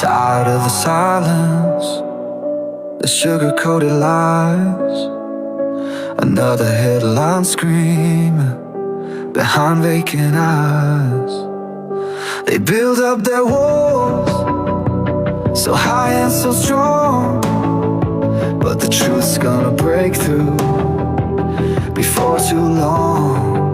Tired of the silence, the sugar-coated lies. Another headline screaming behind vacant eyes. They build up their walls so high and so strong, but the truth's gonna break through before too long.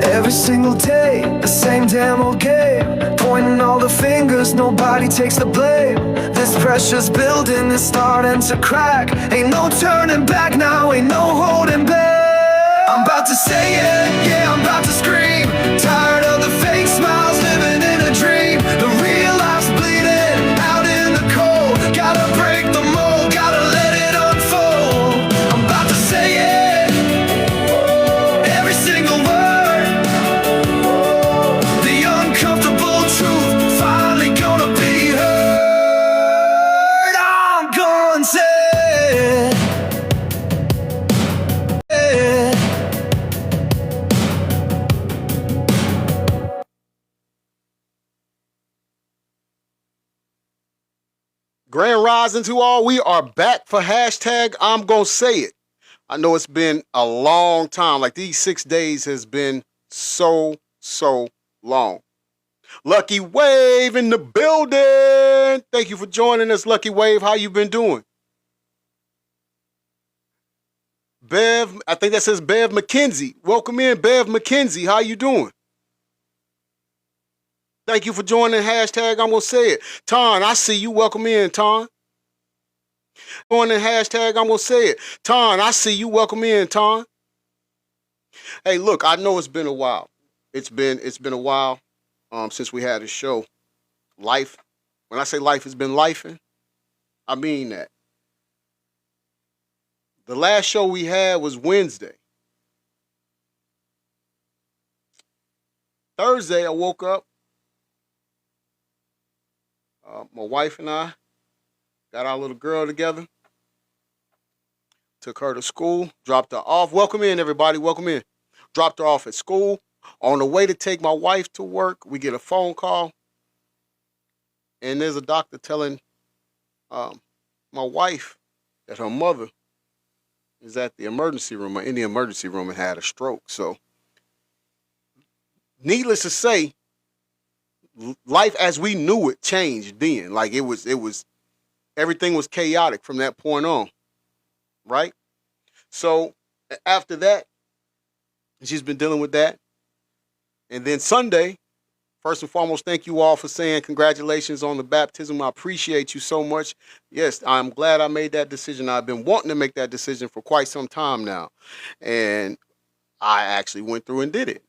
Every single day, the same damn old game, pointing all the fingers, nobody takes the blame. This pressure's building, it's starting to crack. Ain't no turning back now, ain't no holding back. I'm about to say it, yeah, I'm about to scream. Tired of the fake smiles, living in a dream. The real life's bleeding out in the cold. Gotta break the mold, gotta let it unfold. I'm about to say it, every single word. The uncomfortable truth finally gonna be heard. I'm gonna say it. Grand rising to all. We are back for hashtag I'm gonna say it. I know it's been a long time. Like these 6 days has been so long. Lucky Wave in the building. Thank you for joining us, Lucky Wave. How you been doing? Bev, I think that says Bev McKenzie. Welcome in, Bev McKenzie. How you doing? Thank you for joining hashtag I'm gonna say it. Ton, I see you. Welcome in, Ton. Joining hashtag I'm gonna say it. Ton, I see you. Welcome in, Ton. Hey, look, I know it's been a while. It's been a while since we had a show. Life. When I say life has been lifing, I mean that. The last show we had was Wednesday. Thursday, I woke up. My wife and I got our little girl together. Took her to school, dropped her off. Welcome in, everybody. Welcome in. Dropped her off at school. On the way to take my wife to work, we get a phone call. And there's a doctor telling my wife that her mother is at the emergency room, or in the emergency room, and had a stroke. So, needless to say, life as we knew it changed then. Like it was everything was chaotic from that point on, right? So after that, she's been dealing with that. And then Sunday, first and foremost, thank you all for saying congratulations on the baptism. I appreciate you so much. Yes, I'm glad I made that decision. I've been wanting to make that decision for quite some time now. And I actually went through and did it.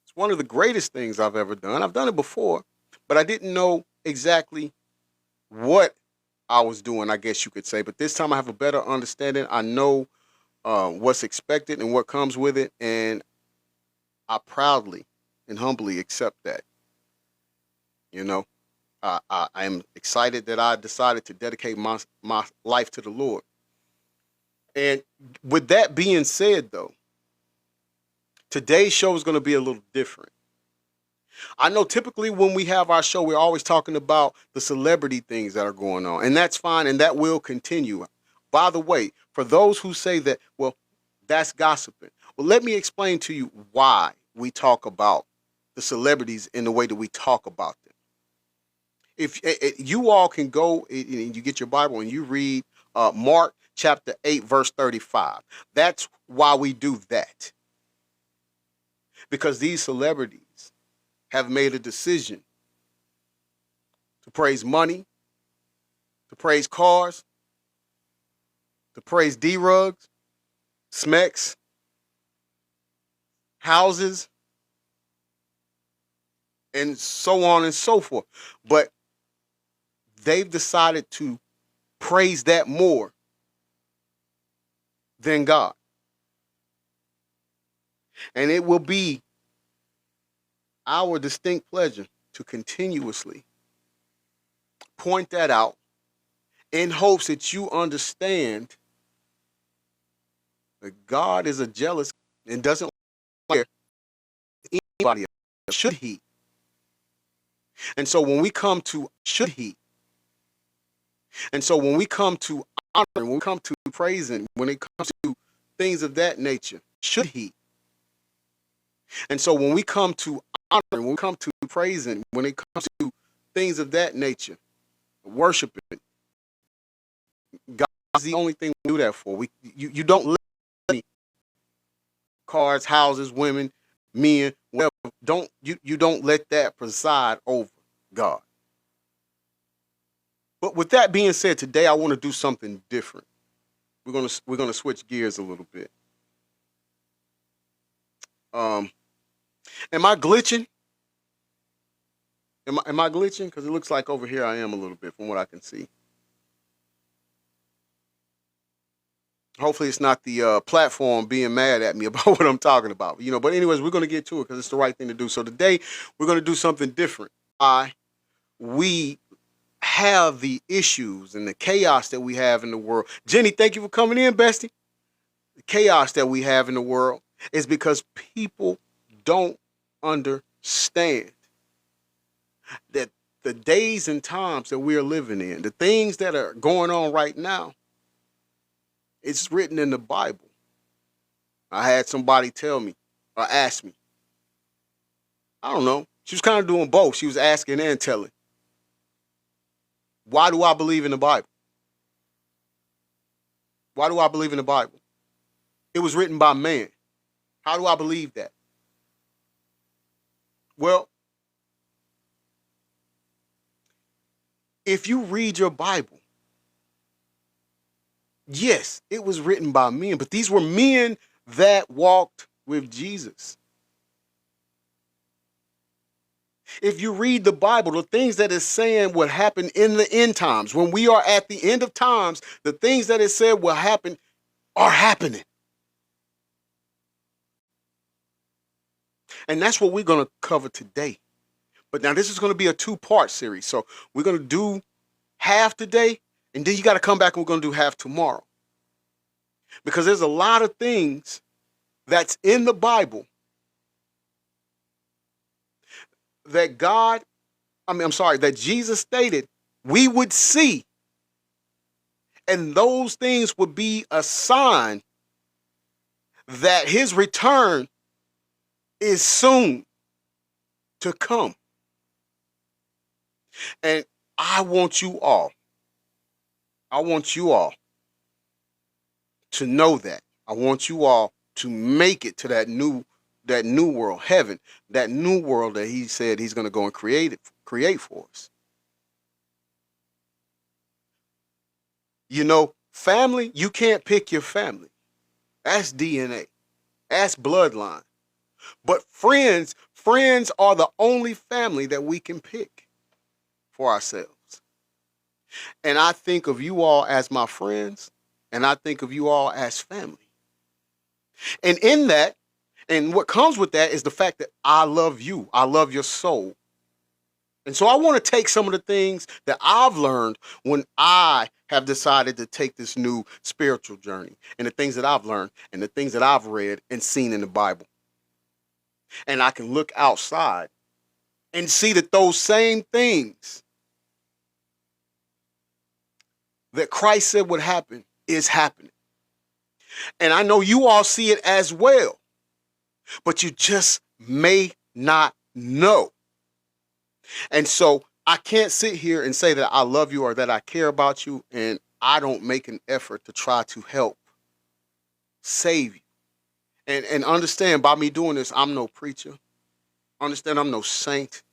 It's one of the greatest things I've ever done. I've done it before, but I didn't know exactly what I was doing, I guess you could say. But this time I have a better understanding. I know what's expected and what comes with it, and I proudly and humbly accept that. You know, I am excited that I decided to dedicate my life to the Lord. And with that being said, though, today's show is going to be a little different. I know typically when we have our show, we're always talking about the celebrity things that are going on, and that's fine, and that will continue. By the way, for those who say that, well, that's gossiping, well, let me explain to you why we talk about the celebrities in the way that we talk about them. If you all can go and you get your Bible and you read Mark chapter 8, verse 35, that's why we do that. Because these celebrities have made a decision to praise money, to praise cars, to praise D-Rugs, Smex, houses, and so on and so forth. But they've decided to praise that more than God. And it will be our distinct pleasure to continuously point that out in hopes that you understand that God is a jealous and doesn't care anybody else. Should he? And so when we come to should he? And so when we come to honor, when we come to praising, when it comes to things of that nature, should he? And so when we come to honor, when we come to praising, when it comes to things of that nature, worshiping, God is the only thing we do that for. You don't let any cars, houses, women, men, whatever. You don't let that preside over God. But with that being said, today I want to do something different. We're gonna switch gears a little bit. Am I glitching? Am I glitching? Because it looks like over here I am a little bit from what I can see. Hopefully it's not the platform being mad at me about what I'm talking about. But anyways, we're going to get to it because it's the right thing to do. So today we're going to do something different. We have the issues and the chaos that we have in the world. Jenny, thank you for coming in, bestie. The chaos that we have in the world is because people don't understand that the days and times that we are living in, the things that are going on right now, it's written in the Bible. I had somebody tell me or ask me. I don't know. She was kind of doing both. She was asking and telling. Why do I believe in the Bible? Why do I believe in the Bible? It was written by man. How do I believe that? Well, if you read your Bible, yes, it was written by men, but these were men that walked with Jesus. If you read the Bible, the things that it's saying will happen in the end times. When we are at the end of times, the things that it said will happen are happening. And that's what we're going to cover today. But now this is going to be a two-part series. So we're going to do half today, and then you got to come back and we're going to do half tomorrow. Because there's a lot of things that's in the Bible that that Jesus stated we would see. And those things would be a sign that his return is soon to come. And I want you all to know that. I want you all to make it to that new world, heaven, that new world that he said he's going to go and create for us. Family, you can't pick your family. That's DNA. That's bloodline. But friends are the only family that we can pick for ourselves. And I think of you all as my friends, and I think of you all as family. And in that, and what comes with that is the fact that I love you. I love your soul. And so I want to take some of the things that I've learned when I have decided to take this new spiritual journey, and the things that I've learned and the things that I've read and seen in the Bible. And I can look outside and see that those same things that Christ said would happen is happening. And I know you all see it as well, but you just may not know. And so I can't sit here and say that I love you or that I care about you, and I don't make an effort to try to help save you. And understand, by me doing this, I'm no preacher. Understand, I'm no saint.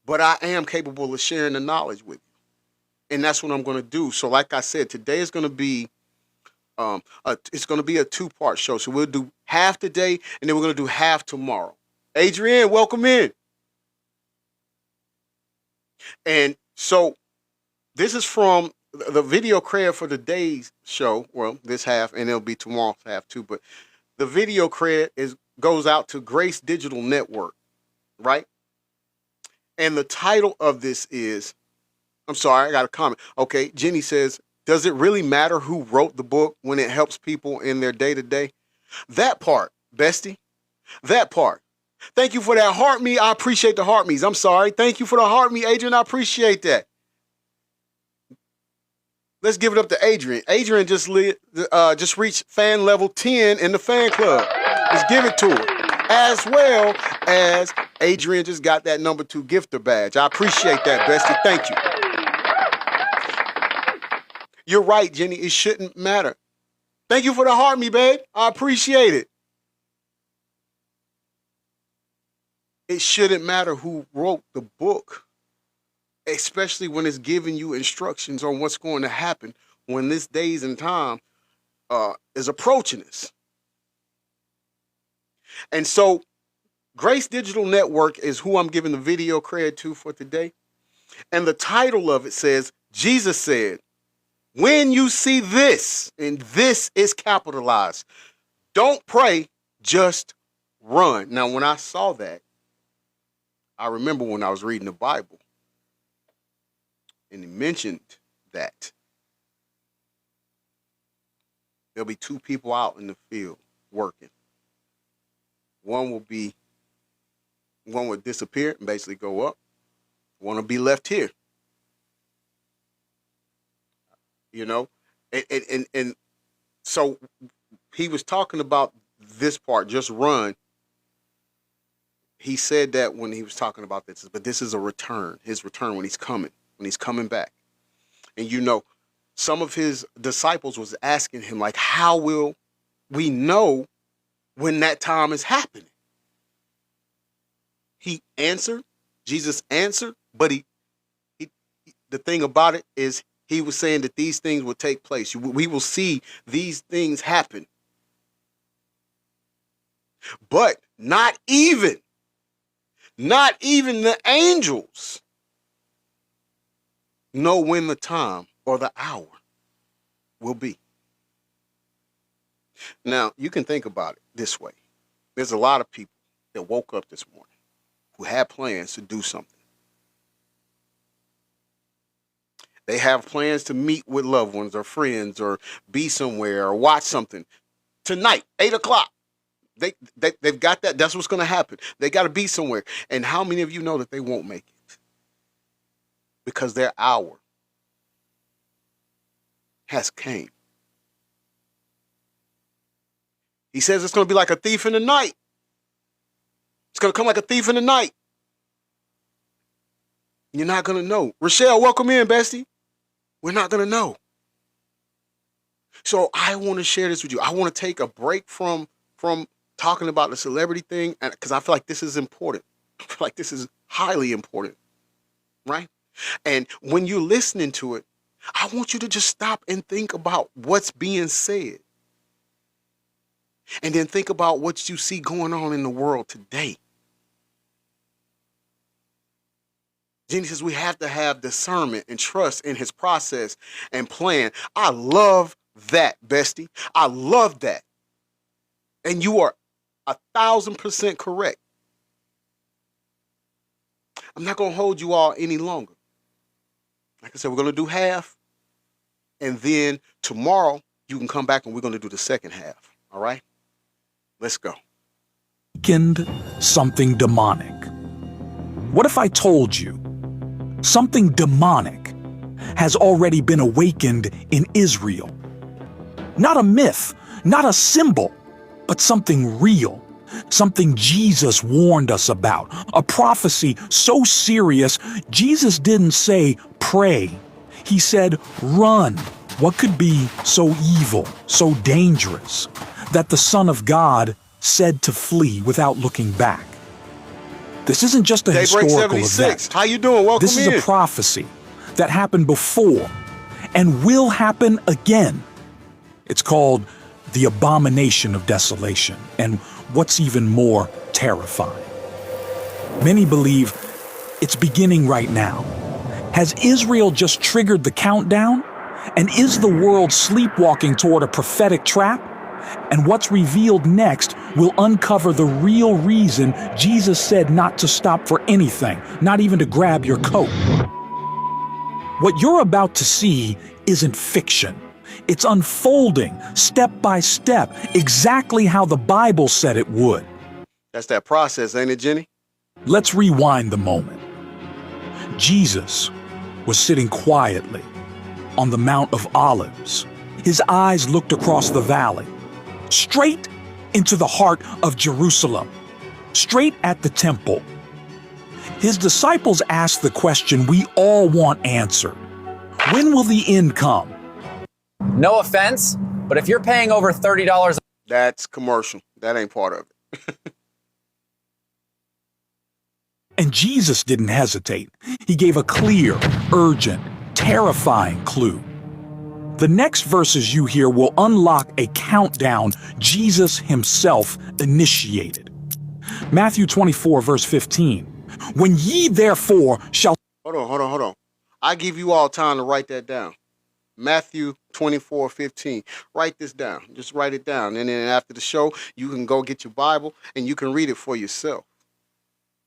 But I am capable of sharing the knowledge with you. And that's what I'm going to do. So like I said, today is going to be it's going to be a two-part show. So we'll do half today, and then we're going to do half tomorrow. Adrienne, welcome in. And so this is from the video credit for today's show. Well, this half, and it'll be tomorrow's half too. But the video credit goes out to Grace Digital Network, right? And the title of this is, I'm sorry, I got a comment. Okay, Jenny says, does it really matter who wrote the book when it helps people in their day-to-day? That part, bestie, That part. Thank you for that heart me. I appreciate the heart me's. I'm sorry. Thank you for the heart me, Adrian. I appreciate that. Let's give it up to Adrian. Adrian just reached fan level 10 in the fan club. Let's give it to her. As well as Adrian just got that number 2 gifter badge. I appreciate that, bestie. Thank you. You're right, Jenny. It shouldn't matter. Thank you for the heart me, babe. I appreciate it. It shouldn't matter who wrote the book, especially when it's giving you instructions on what's going to happen when this days and time is approaching us. And so Grace Digital Network is who I'm giving the video credit to for today. And the title of it says, Jesus said, when you see this, and this is capitalized, don't pray, just run. Now, when I saw that, I remember when I was reading the Bible and he mentioned that there'll be 2 people out in the field working. One will disappear and basically go up. One will be left here. You know, and so he was talking about this part, just run. He said that when he was talking about this, but this is a return, his return when he's coming back. And you know, some of his disciples was asking him, like, how will we know when that time is happening? He answered, Jesus answered, but the thing about it is he was saying that these things will take place. We will see these things happen. But not even the angels know when the time or the hour will be. Now, you can think about it this way. There's a lot of people that woke up this morning who had plans to do something. They have plans to meet with loved ones or friends or be somewhere or watch something. Tonight, 8 o'clock. They've got that. That's what's going to happen. They got to be somewhere. And how many of you know that they won't make it? Because their hour has came. He says it's going to be like a thief in the night. It's going to come like a thief in the night. You're not going to know. Rochelle, welcome in, bestie. We're not going to know. So I want to share this with you. I want to take a break from talking about the celebrity thing, because I feel like this is important. I feel like this is highly important, right? And when you're listening to it, I want you to just stop and think about what's being said. And then think about what you see going on in the world today. Jenny says we have to have discernment and trust in his process and plan. I love that, bestie. I love that. And you are 1,000% correct. I'm not going to hold you all any longer. Like I said, we're going to do half. And then tomorrow you can come back and we're going to do the second half. All right? Let's go. Something demonic. What if I told you something demonic has already been awakened in Israel? Not a myth, not a symbol, but something real, something Jesus warned us about, a prophecy so serious, Jesus didn't say, pray. He said, run. What could be so evil, so dangerous, that the Son of God said to flee without looking back? This isn't just a historical event. How you doing? Welcome This is in. a prophecy that happened before and will happen again. It's called the abomination of desolation, and what's even more terrifying. Many believe it's beginning right now. Has Israel just triggered the countdown? And is the world sleepwalking toward a prophetic trap? And what's revealed next will uncover the real reason Jesus said not to stop for anything, not even to grab your coat. What you're about to see isn't fiction. It's unfolding, step by step, exactly how the Bible said it would. That's that process, ain't it, Jenny? Let's rewind the moment. Jesus was sitting quietly on the Mount of Olives. His eyes looked across the valley, straight into the heart of Jerusalem, straight at the temple. His disciples asked the question we all want answered. When will the end come? No offense, but if you're paying over $30, That's commercial. That ain't part of it. And Jesus didn't hesitate. He gave a clear, urgent, terrifying clue. The next verses you hear will unlock a countdown Jesus himself initiated. Matthew 24, verse 15. When ye therefore shall... Hold on. I give you all time to write that down. Matthew 24:15. Write this down. Just write it down. And then after the show, you can go get your Bible and you can read it for yourself.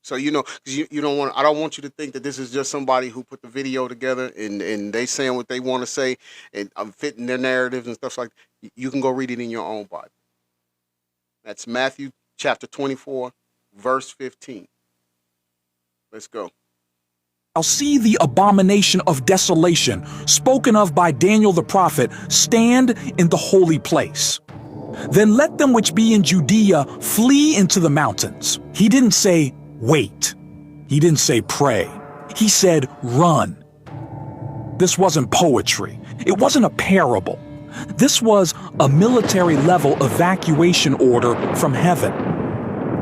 So, you know, because you don't want, I don't want you to think that this is just somebody who put the video together and they saying what they want to say and I'm fitting their narratives and stuff like that. You can go read it in your own Bible. That's Matthew chapter 24, verse 15. Let's go. Shall see the abomination of desolation spoken of by Daniel the prophet stand in the holy place. Then let them which be in Judea flee into the mountains. He didn't say wait. He didn't say pray. He said run. This wasn't poetry. It wasn't a parable. This was a military level evacuation order from heaven.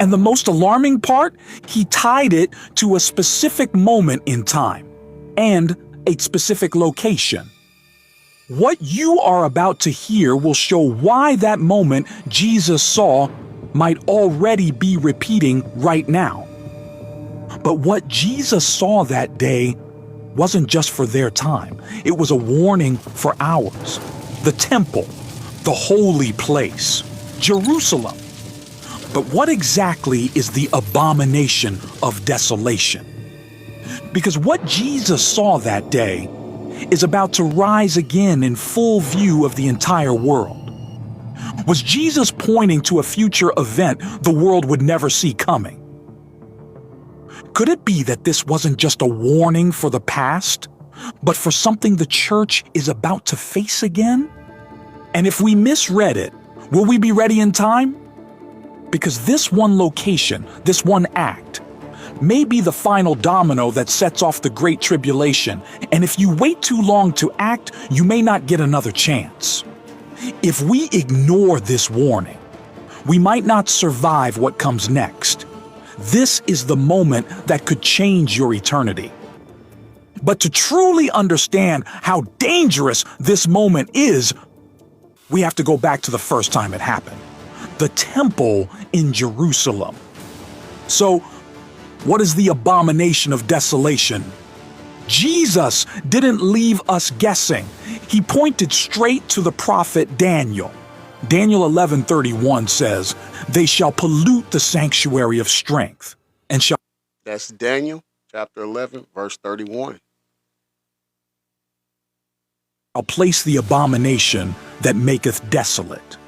And the most alarming part, he tied it to a specific moment in time and a specific location. What you are about to hear will show why that moment Jesus saw might already be repeating right now. But what Jesus saw that day wasn't just for their time. It was a warning for ours. The temple, the holy place, Jerusalem. But what exactly is the abomination of desolation? Because what Jesus saw that day is about to rise again in full view of the entire world. Was Jesus pointing to a future event the world would never see coming? Could it be that this wasn't just a warning for the past, but for something the church is about to face again? And if we misread it, will we be ready in time? Because this one location, this one act, may be the final domino that sets off the Great Tribulation, and if you wait too long to act, you may not get another chance. If we ignore this warning, we might not survive what comes next. This is the moment that could change your eternity. But to truly understand how dangerous this moment is, we have to go back to the first time it happened. The temple in Jerusalem. So, what is the abomination of desolation? Jesus didn't leave us guessing. He pointed straight to the prophet Daniel. Daniel 11:31 says, "They shall pollute the sanctuary of strength and shall..." That's Daniel chapter 11, verse 31. "I'll place the abomination that maketh desolate."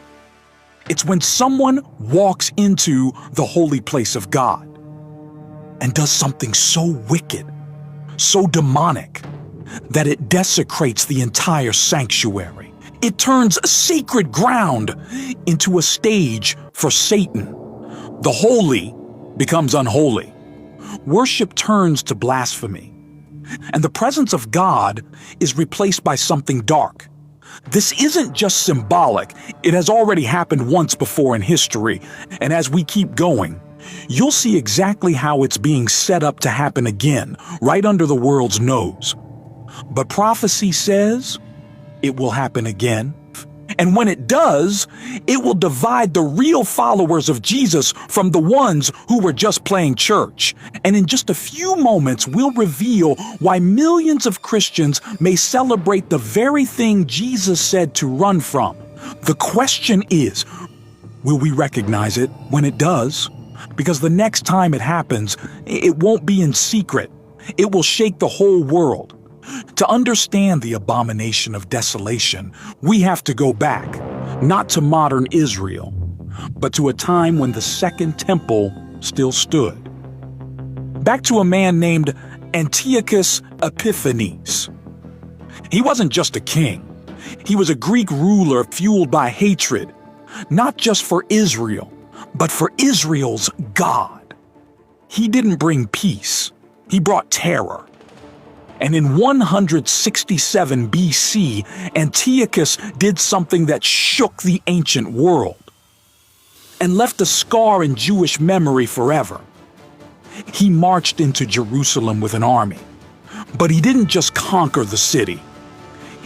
It's when someone walks into the holy place of God and does something so wicked, so demonic, that it desecrates the entire sanctuary. It turns sacred ground into a stage for Satan. The holy becomes unholy. Worship turns to blasphemy. And the presence of God is replaced by something dark. This isn't just symbolic. It has already happened once before in history. And as we keep going, you'll see exactly how it's being set up to happen again, right under the world's nose. But prophecy says it will happen again. And when it does, it will divide the real followers of Jesus from the ones who were just playing church. And in just a few moments, we'll reveal why millions of Christians may celebrate the very thing Jesus said to run from. The question is, will we recognize it when it does? Because the next time it happens, it won't be in secret. It will shake the whole world. To understand the abomination of desolation, we have to go back, not to modern Israel, but to a time when the Second Temple still stood. Back to a man named Antiochus Epiphanes. He wasn't just a king. He was a Greek ruler fueled by hatred, not just for Israel, but for Israel's God. He didn't bring peace. He brought terror. And in 167 BC, Antiochus did something that shook the ancient world and left a scar in Jewish memory forever. He marched into Jerusalem with an army, but he didn't just conquer the city.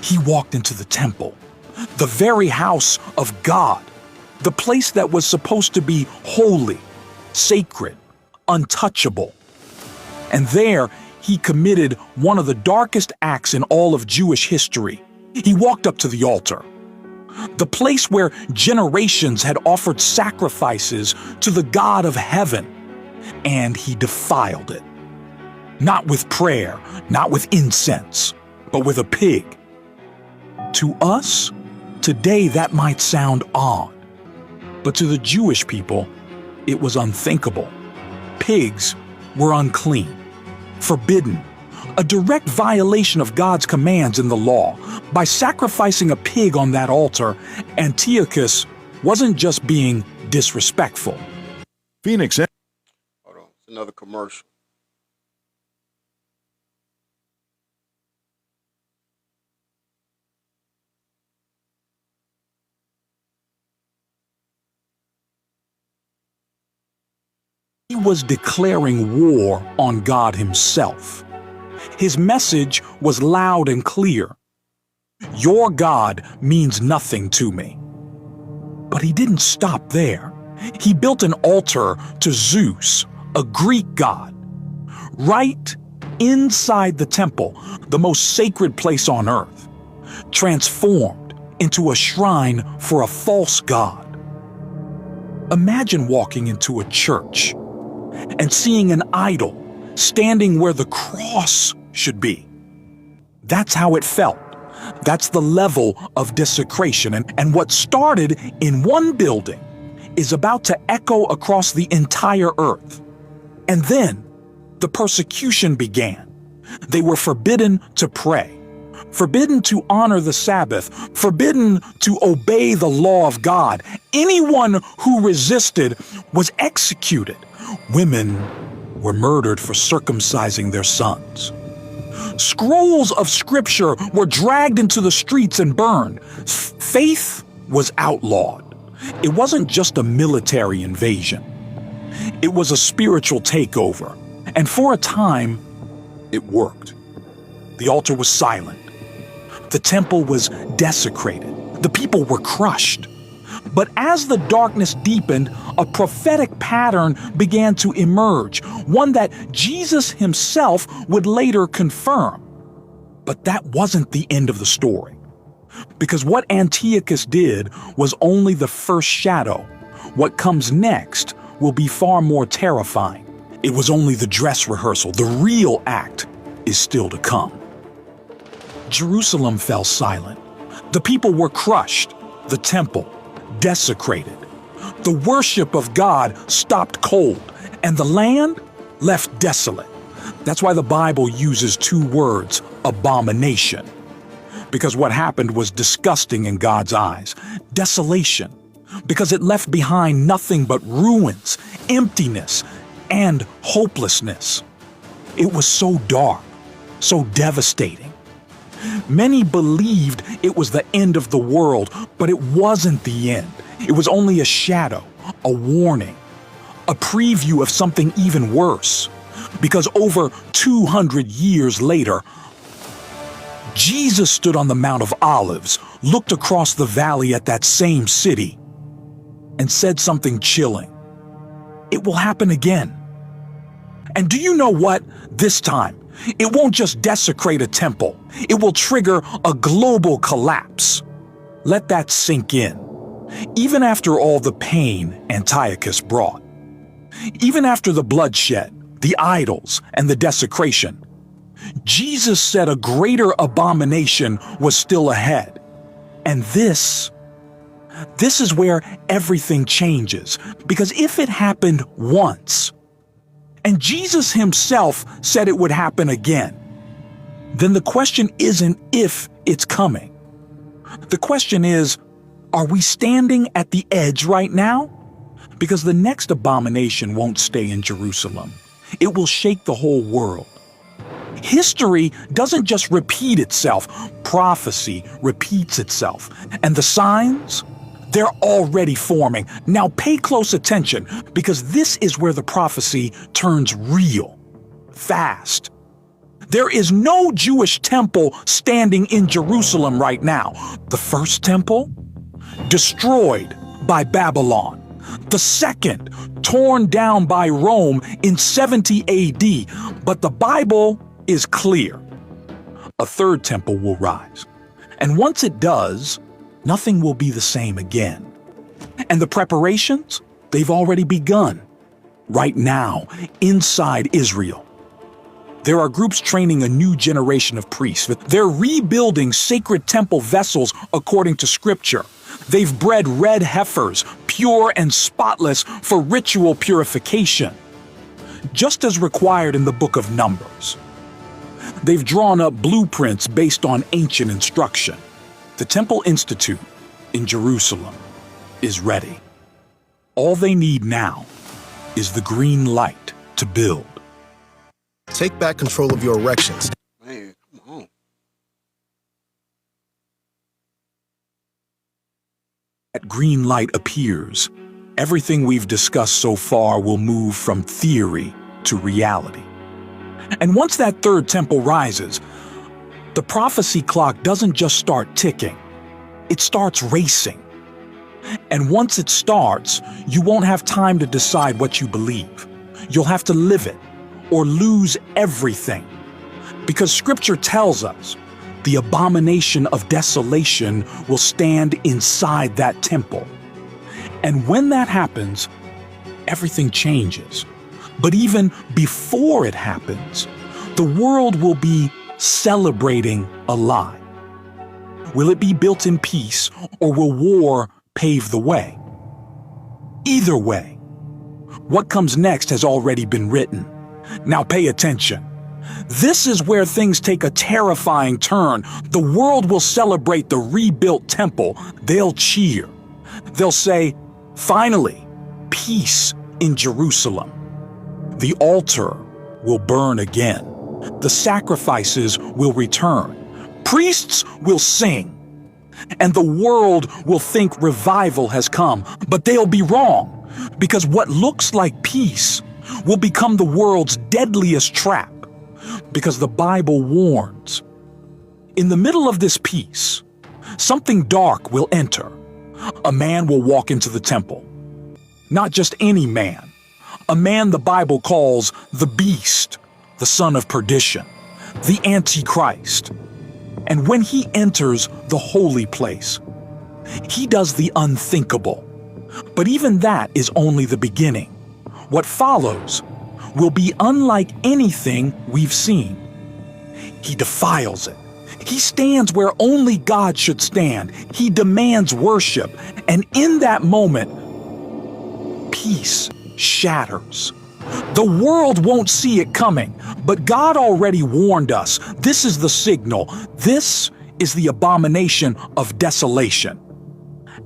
He walked into the temple, the very house of God, the place that was supposed to be holy, sacred, untouchable. And there, he committed one of the darkest acts in all of Jewish history. He walked up to the altar, the place where generations had offered sacrifices to the God of heaven, and he defiled it. Not with prayer, not with incense, but with a pig. To us, today that might sound odd, but to the Jewish people, it was unthinkable. Pigs were unclean, forbidden, a direct violation of God's commands in the law. By sacrificing a pig on that altar, Antiochus wasn't just being disrespectful. Phoenix. Hold on, it's another commercial. He was declaring war on God himself. His message was loud and clear. Your God means nothing to me. But he didn't stop there. He built an altar to Zeus, a Greek god, right inside the temple, the most sacred place on earth, transformed into a shrine for a false god. Imagine walking into a church and seeing an idol standing where the cross should be. That's how it felt. That's the level of desecration. And what started in one building is about to echo across the entire earth. And then the persecution began. They were forbidden to pray, forbidden to honor the Sabbath, forbidden to obey the law of God. Anyone who resisted was executed. Women were murdered for circumcising their sons. Scrolls of scripture were dragged into the streets and burned. Faith was outlawed. It wasn't just a military invasion. It was a spiritual takeover. And for a time, it worked. The altar was silent. The temple was desecrated. The people were crushed. But as the darkness deepened, a prophetic pattern began to emerge, one that Jesus himself would later confirm. But that wasn't the end of the story. Because what Antiochus did was only the first shadow. What comes next will be far more terrifying. It was only the dress rehearsal. The real act is still to come. Jerusalem fell silent. The people were crushed. The temple desecrated. The worship of God stopped cold, and the land left desolate. That's why the Bible uses two words, abomination. Because what happened was disgusting in God's eyes. Desolation. Because it left behind nothing but ruins, emptiness, and hopelessness. It was so dark, so devastating. Many believed it was the end of the world, but it wasn't the end. It was only a shadow, a warning, a preview of something even worse. Because over 200 years later, Jesus stood on the Mount of Olives, looked across the valley at that same city, and said something chilling. It will happen again. And do you know what? This time, it won't just desecrate a temple. It will trigger a global collapse. Let that sink in. Even after all the pain Antiochus brought, even after the bloodshed, the idols, and the desecration, Jesus said a greater abomination was still ahead. And this is where everything changes. Because if it happened once, And Jesus himself said it would happen again. Then the question isn't if it's coming. The question is, are we standing at the edge right now? Because the next abomination won't stay in Jerusalem. It will shake the whole world. History doesn't just repeat itself. Prophecy repeats itself. And the signs? They're already forming. Now pay close attention, because this is where the prophecy turns real. Fast. There is no Jewish temple standing in Jerusalem right now. The first temple? Destroyed by Babylon. The second, torn down by Rome in 70 AD. But the Bible is clear. A third temple will rise. And once it does, nothing will be the same again. And the preparations, they've already begun. Right now, inside Israel. There are groups training a new generation of priests. They're rebuilding sacred temple vessels according to Scripture. They've bred red heifers, pure and spotless for ritual purification, just as required in the book of Numbers. They've drawn up blueprints based on ancient instruction. The Temple Institute in Jerusalem is ready. All they need now is the green light to build. Take back control of your erections. Man, come on. That green light appears, everything we've discussed so far will move from theory to reality. And once that third temple rises, the prophecy clock doesn't just start ticking, it starts racing. And once it starts, you won't have time to decide what you believe. You'll have to live it or lose everything. Because Scripture tells us the abomination of desolation will stand inside that temple. And when that happens, everything changes. But even before it happens, the world will be celebrating a lie. Will it be built in peace, or will war pave the way? Either way, what comes next has already been written. Now pay attention. This is where things take a terrifying turn. The world will celebrate the rebuilt temple. They'll cheer. They'll say, finally, peace in Jerusalem. The altar will burn again. The sacrifices will return. Priests will sing. And the world will think revival has come. But they'll be wrong, because what looks like peace will become the world's deadliest trap. Because the Bible warns, in the middle of this peace, something dark will enter. A man will walk into the temple. Not just any man. A man the Bible calls the beast, the son of perdition, the Antichrist. And when he enters the holy place, he does the unthinkable. But even that is only the beginning. What follows will be unlike anything we've seen. He defiles it. He stands where only God should stand. He demands worship. And in that moment, peace shatters. The world won't see it coming, but God already warned us. This is the signal. This is the abomination of desolation.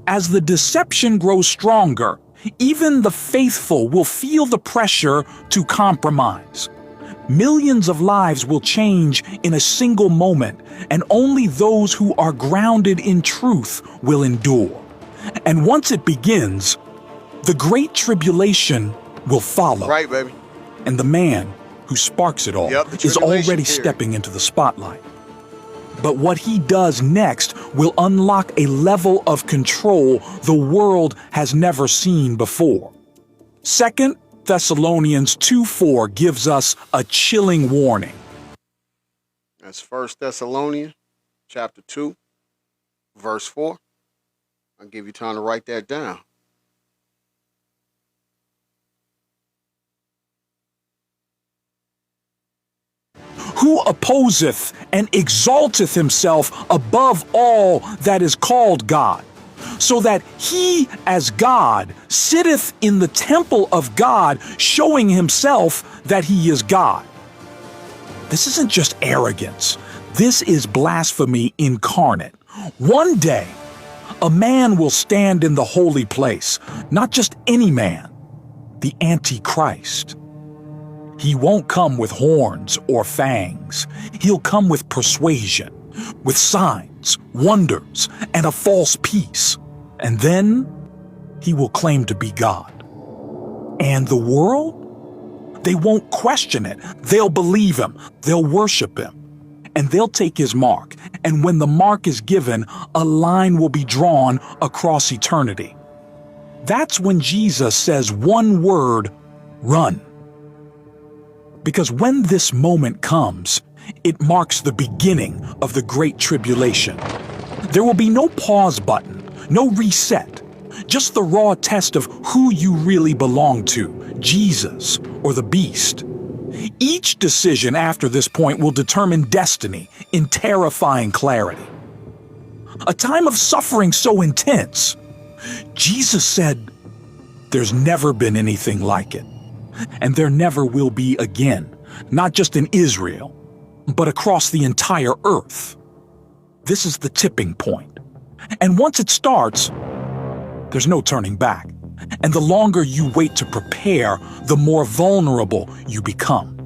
As the deception grows stronger, even the faithful will feel the pressure to compromise. Millions of lives will change in a single moment, and only those who are grounded in truth will endure. And once it begins, the Great Tribulation will follow. Right, baby. And the man who sparks it all Yep, the is tribulation already period. stepping into the spotlight. But what he does next will unlock a level of control the world has never seen before. 2 Thessalonians 2:4 gives us a chilling warning. That's 1 Thessalonians chapter 2, verse 4. I'll give you time to write that down. Who opposeth and exalteth himself above all that is called God, so that he, as God, sitteth in the temple of God, showing himself that he is God. This isn't just arrogance. This is blasphemy incarnate. One day, a man will stand in the holy place, not just any man, the Antichrist. He won't come with horns or fangs. He'll come with persuasion, with signs, wonders, and a false peace. And then he will claim to be God. And the world? They won't question it. They'll believe him. They'll worship him. And they'll take his mark. And when the mark is given, a line will be drawn across eternity. That's when Jesus says one word, run. Because when this moment comes, it marks the beginning of the Great Tribulation. There will be no pause button, no reset, just the raw test of who you really belong to, Jesus or the beast. Each decision after this point will determine destiny in terrifying clarity. A time of suffering so intense, Jesus said, there's never been anything like it. And there never will be again, not just in Israel, but across the entire earth. This is the tipping point. And once it starts, there's no turning back. And the longer you wait to prepare, the more vulnerable you become.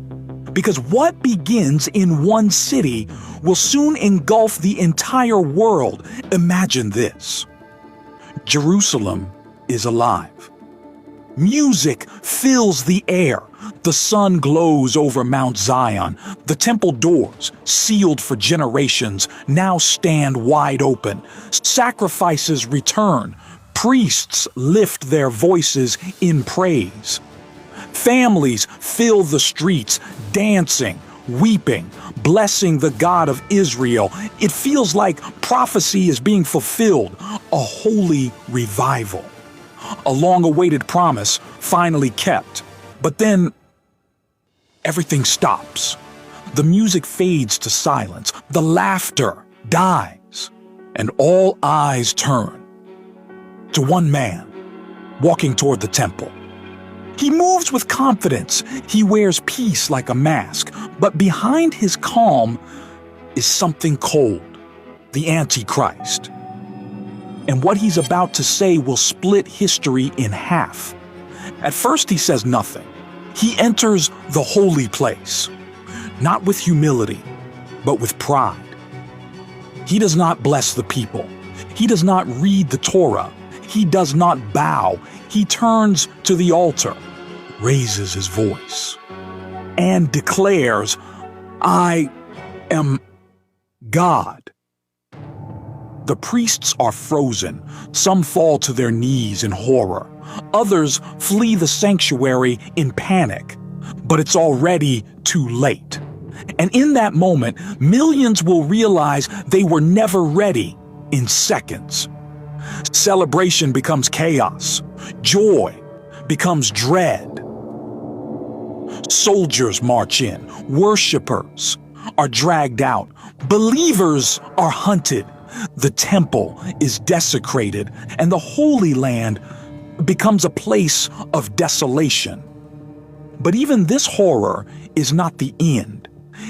Because what begins in one city will soon engulf the entire world. Imagine this. Jerusalem is alive. Music fills the air. The sun glows over Mount Zion. The temple doors, sealed for generations, now stand wide open. Sacrifices return. Priests lift their voices in praise. Families fill the streets, dancing, weeping, blessing the God of Israel. It feels like prophecy is being fulfilled, a holy revival. A long-awaited promise finally kept. But then, everything stops. The music fades to silence. The laughter dies. And all eyes turn to one man walking toward the temple. He moves with confidence. He wears peace like a mask. But behind his calm is something cold, the Antichrist. And what he's about to say will split history in half. At first, he says nothing. He enters the holy place, not with humility, but with pride. He does not bless the people. He does not read the Torah. He does not bow. He turns to the altar, raises his voice, and declares, I am God. The priests are frozen. Some fall to their knees in horror. Others flee the sanctuary in panic. But it's already too late. And in that moment, millions will realize they were never ready in seconds. Celebration becomes chaos. Joy becomes dread. Soldiers march in. Worshippers are dragged out. Believers are hunted. The temple is desecrated, and the Holy Land becomes a place of desolation. But even this horror is not the end.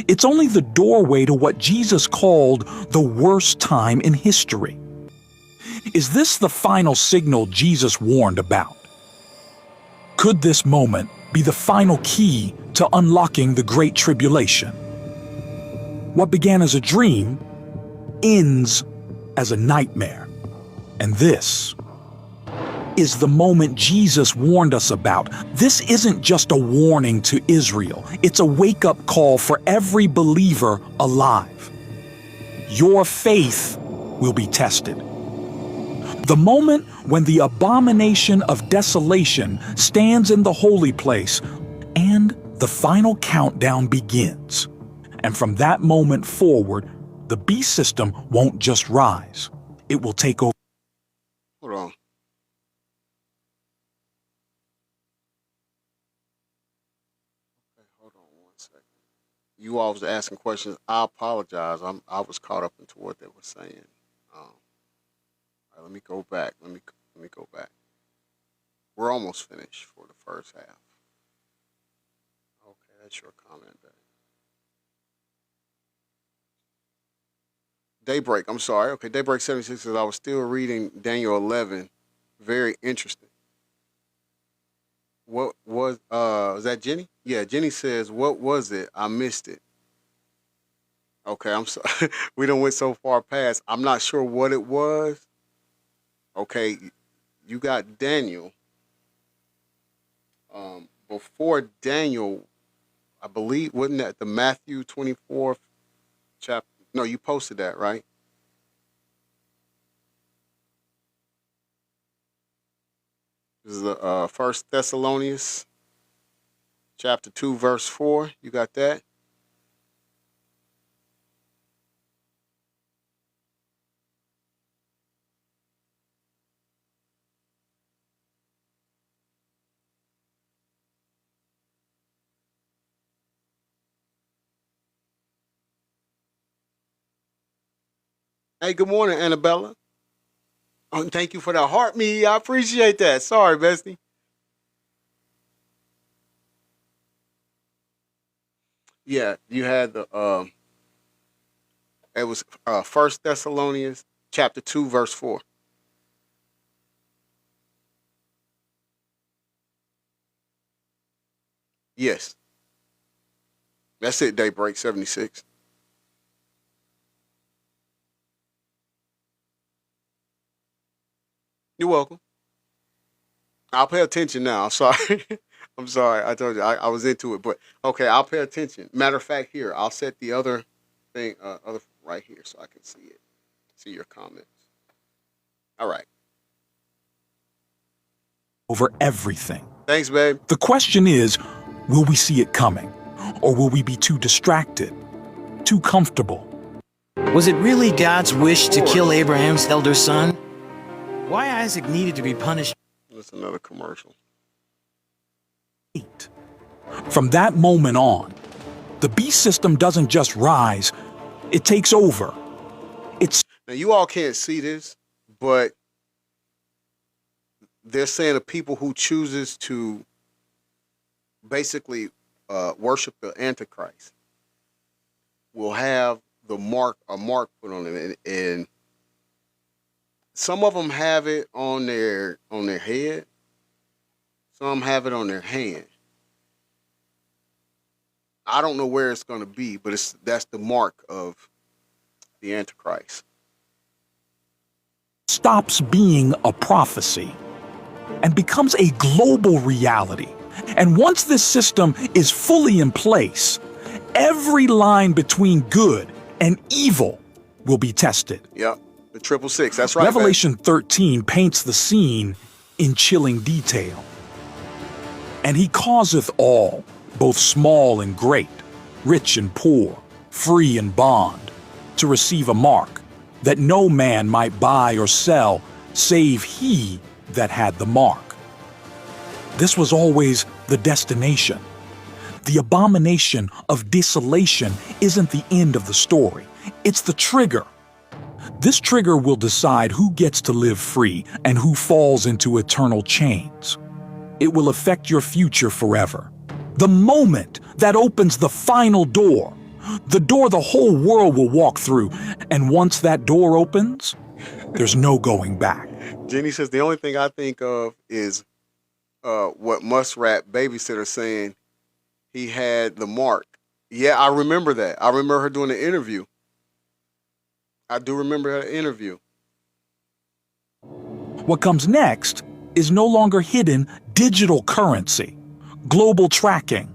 It's only the doorway to what Jesus called the worst time in history. Is this the final signal Jesus warned about? Could this moment be the final key to unlocking the Great Tribulation? What began as a dream ends as a nightmare. And this is the moment Jesus warned us about. This isn't just a warning to Israel. It's a wake-up call for every believer alive. Your faith will be tested. The moment when the abomination of desolation stands in the holy place and the final countdown begins. And from that moment forward, the beast system won't just rise. It will take over. Hold on. Okay, hold on 1 second. You all was asking questions. I apologize. I was caught up into what they were saying. All right, Let me go back. Let me go back. We're almost finished for the first half. Okay, that's your comment back. Daybreak, I'm sorry. Okay, Daybreak 76 says I was still reading Daniel 11. Very interesting. What was is that Jenny? Yeah, Jenny says, what was it? I missed it. Okay, I'm sorry. We done went so far past. I'm not sure what it was. Okay, you got Daniel. Before Daniel, I believe, wasn't that the Matthew 24th chapter? No, you posted that, right? This is the First Thessalonians chapter 2, verse 4. You got that? Hey, good morning, Annabella. Oh, and thank you for that heart me. I appreciate that. Sorry, bestie. Yeah, you had the it was First Thessalonians chapter 2, verse 4. Yes. That's it, Daybreak 76. You're welcome. I'll pay attention now. I'm sorry. I'm sorry. I told you I was into it, but okay, I'll pay attention. Matter of fact, here I'll set the other thing, other right here, so I can see it, see your comments. All right. Over everything. Thanks, babe. The question is, will we see it coming? Or will we be too distracted, too comfortable? Was it really God's wish to kill Abraham's elder son? Why Isaac needed to be punished? That's another commercial. From that moment on, the beast system doesn't just rise, it takes over. Now you all can't see this, but they're saying the people who chooses to basically worship the Antichrist will have a mark put on them, and some of them have it on their head, some have it on their hand. I don't know where it's going to be, but that's the mark of the Antichrist. Stops being a prophecy and becomes a global reality. And once this system is fully in place, every line between good and evil will be tested. Yep, the 666, that's right. Revelation 13 paints the scene in chilling detail. And he causeth all, both small and great, rich and poor, free and bond, to receive a mark, that no man might buy or sell, save he that had the mark. This was always the destination. The abomination of desolation isn't the end of the story. It's the trigger. This trigger will decide who gets to live free and who falls into eternal chains. It will affect your future forever. The moment that opens the final door, the door the whole world will walk through, and once that door opens, there's no going back. Jenny says the only thing I think of is what Muskrat Babysitter saying he had the mark. Yeah, I remember that. I remember her doing an interview. I do remember her interview. What comes next is no longer hidden digital currency, global tracking,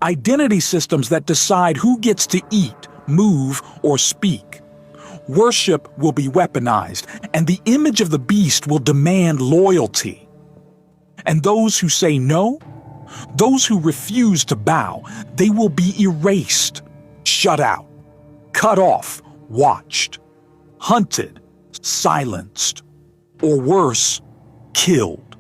identity systems that decide who gets to eat, move, or speak. Worship will be weaponized, and the image of the beast will demand loyalty. And those who say no, those who refuse to bow, they will be erased, shut out, cut off, watched, hunted, silenced, or worse, killed.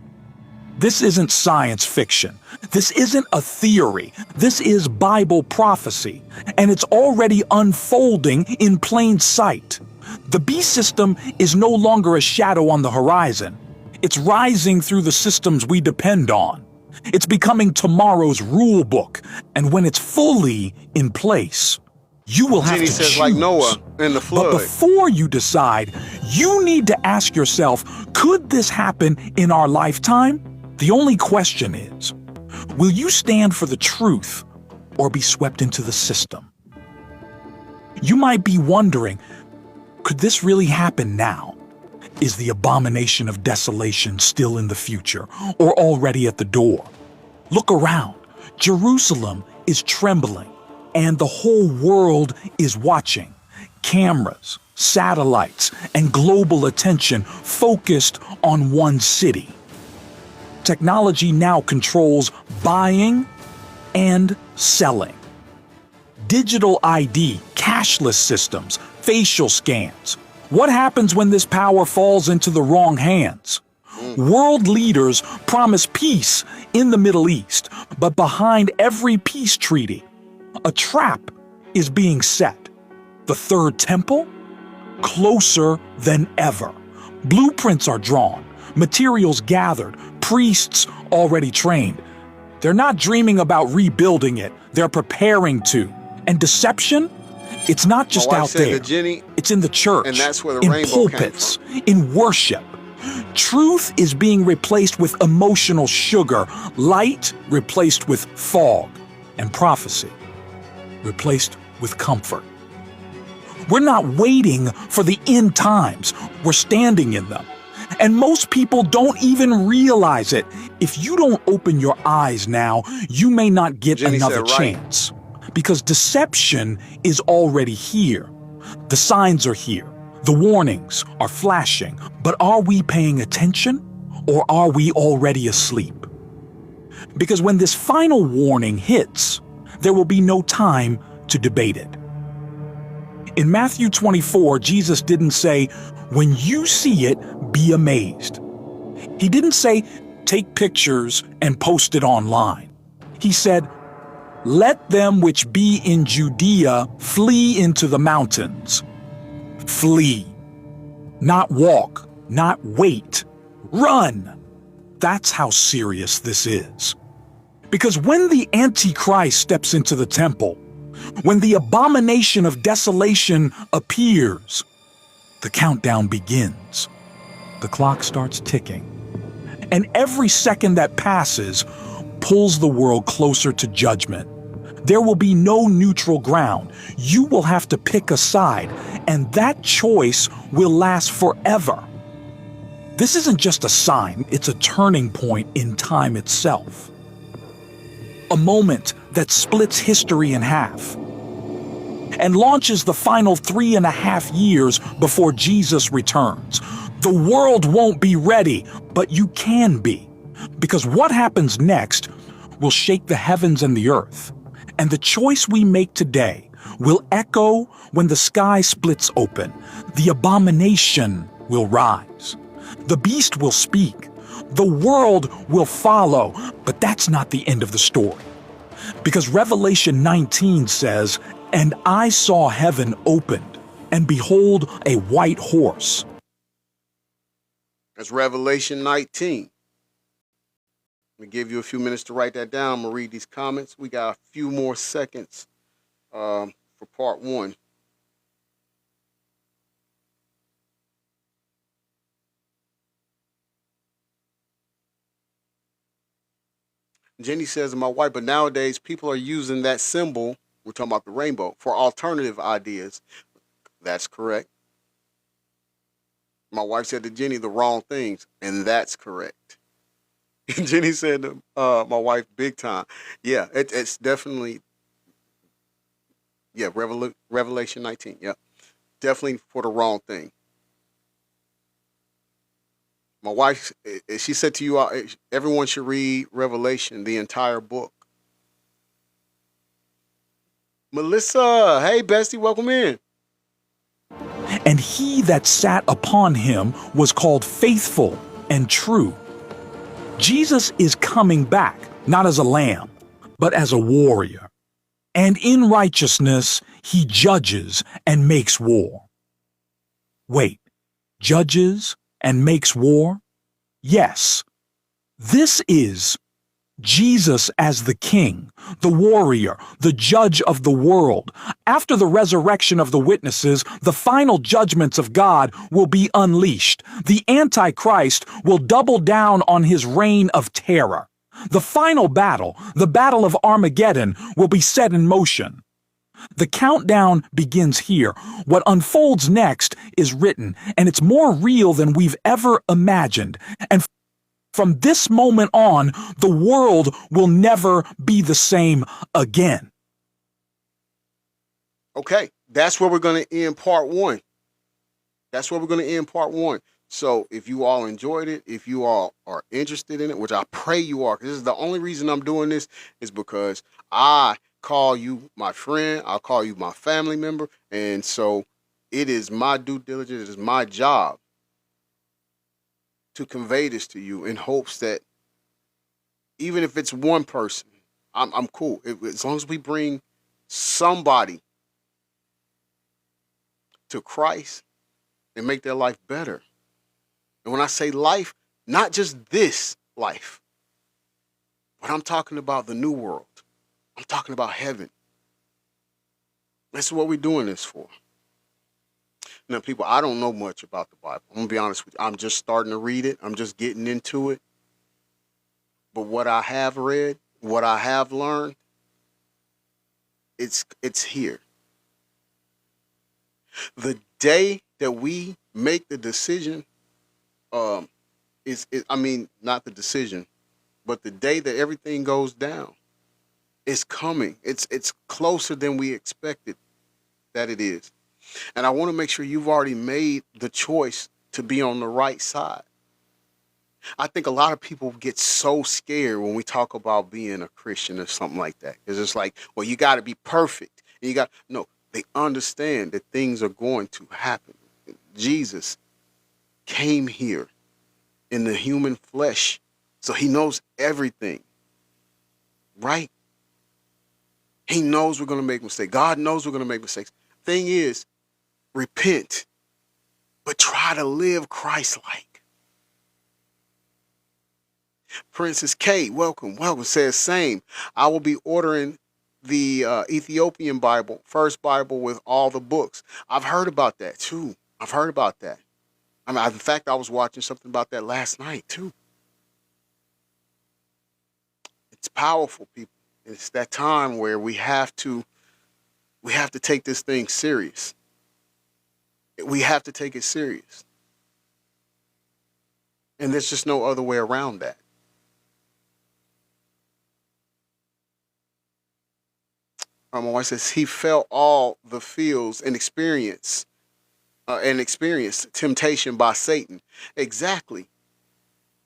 This isn't science fiction. This isn't a theory. This is Bible prophecy, and it's already unfolding in plain sight. The beast system is no longer a shadow on the horizon. It's rising through the systems we depend on. It's becoming tomorrow's rule book, and when it's fully in place, you will have Jenny to says choose. like Noah in the But flood. before you decide, you need to ask yourself, could this happen in our lifetime? The only question is, will you stand for the truth or be swept into the system? You might be wondering, could this really happen now? Is the abomination of desolation still in the future or already at the door? Look around. Jerusalem is trembling and the whole world is watching. Cameras, satellites, and global attention focused on one city. Technology now controls buying and selling. Digital ID, cashless systems, facial scans. What happens when this power falls into the wrong hands? World leaders promise peace in the Middle East, but behind every peace treaty, a trap is being set. The Third Temple? Closer than ever. Blueprints are drawn, materials gathered, priests already trained. They're not dreaming about rebuilding it, they're preparing to. And deception? It's not just My wife out said there. to Jenny, It's in the church, and that's where the in rainbow came pulpits, in worship. Truth is being replaced with emotional sugar, light replaced with fog, and prophecy replaced with comfort. We're not waiting for the end times, we're standing in them. And most people don't even realize it. If you don't open your eyes now, you may not get Jenny another said, right. chance. Because deception is already here. The signs are here. The warnings are flashing. But are we paying attention or are we already asleep? Because when this final warning hits, there will be no time to debate it. In Matthew 24, Jesus didn't say, when you see it, be amazed. He didn't say, take pictures and post it online. He said, let them which be in Judea flee into the mountains. Flee. Not walk, not wait. Run. That's how serious this is. Because when the Antichrist steps into the temple, when the abomination of desolation appears, the countdown begins. The clock starts ticking. And every second that passes pulls the world closer to judgment. There will be no neutral ground. You will have to pick a side, and that choice will last forever. This isn't just a sign, it's a turning point in time itself. A moment that splits history in half and launches the final 3.5 years before Jesus returns. The world won't be ready, but you can be. Because what happens next will shake the heavens and the earth. And the choice we make today will echo when the sky splits open. The abomination will rise. The beast will speak. The world will follow. But that's not the end of the story. Because Revelation 19 says, and I saw heaven opened, and behold, a white horse. that's Revelation 19. Let me give you a few minutes to write that down. I'm going to read these comments. We got a few more seconds for part one. Jenny says, my wife, but nowadays people are using that symbol, we're talking about the rainbow, for alternative ideas. That's correct. My wife said to Jenny the wrong things, and that's correct. Jenny said to my wife, big time. Yeah, it's definitely, yeah, Revelation 19. Yeah, definitely for the wrong thing. My wife, she said to you, everyone should read Revelation, the entire book. Melissa, hey, bestie, welcome in. And he that sat upon him was called faithful and true. Jesus is coming back, not as a lamb, but as a warrior. And in righteousness, he judges and makes war. Wait, judges and makes war? Yes. This is Jesus as the king, the warrior, the judge of the world. After the resurrection of the witnesses, the final judgments of God will be unleashed. The Antichrist will double down on his reign of terror. The final battle, the Battle of Armageddon, will be set in motion. The countdown begins here. What unfolds next is written, and it's more real than we've ever imagined. And from this moment on, the world will never be the same again. Okay, that's where we're going to end part one. That's where we're going to end part one. So if you all enjoyed it, if you all are interested in it, which I pray you are, because this is the only reason I'm doing this, is because I call you my friend, I'll call you my family member, and so it is my due diligence, it is my job to convey this to you in hopes that even if it's one person, I'm cool. As long as we bring somebody to Christ and make their life better. And when I say life, not just this life, but I'm talking about the new world. I'm talking about heaven. That's what we're doing this for. Now, people, I don't know much about the Bible. I'm going to be honest with you. I'm just starting to read it. I'm just getting into it. But what I have read, what I have learned, it's here. The day that we make the decision, not the decision, but the day that everything goes down, it's coming. It's closer than we expected that it is. And I want to make sure you've already made the choice to be on the right side. I think a lot of people get so scared when we talk about being a Christian or something like that. It's just like, well, you got to be perfect. And no, they understand that things are going to happen. Jesus came here in the human flesh, so he knows everything, right? He knows we're going to make mistakes. God knows we're going to make mistakes. Thing is, repent, but try to live Christ-like. Princess K, welcome, says same. I will be ordering the Ethiopian Bible, first Bible with all the books. I've heard about that too. In fact, I was watching something about that last night too. It's powerful, people. It's that time where we have to take this thing serious. We have to take it serious. And there's just no other way around that. My wife says he felt all the feels and experienced temptation by Satan. Exactly.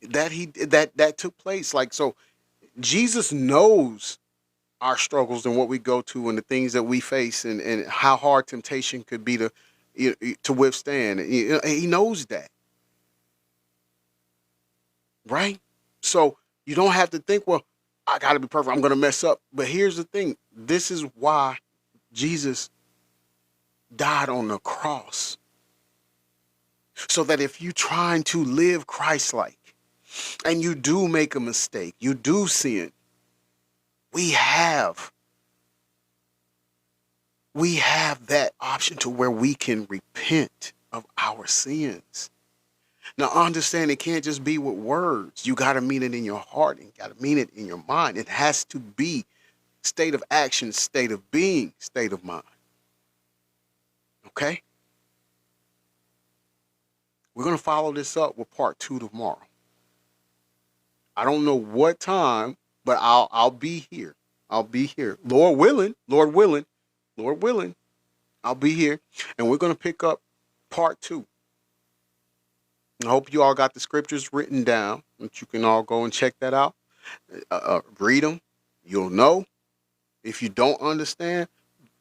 That took place. Like, so Jesus knows our struggles and what we go to and the things that we face and how hard temptation could be to withstand. He knows that. Right? So you don't have to think, well, I got to be perfect. I'm going to mess up. But here's the thing. This is why Jesus died on the cross. So that if you're trying to live Christ-like and you do make a mistake, you do sin, we have that option to where we can repent of our sins. Now, understand it can't just be with words. You got to mean it in your heart and got to mean it in your mind. It has to be state of action, state of being, state of mind. Okay? We're going to follow this up with part 2 tomorrow. I don't know what time, but I'll be here. I'll be here. Lord willing, I'll be here. And we're going to pick up part 2. I hope you all got the scriptures written down, that you can all go and check that out. Read them. You'll know. If you don't understand,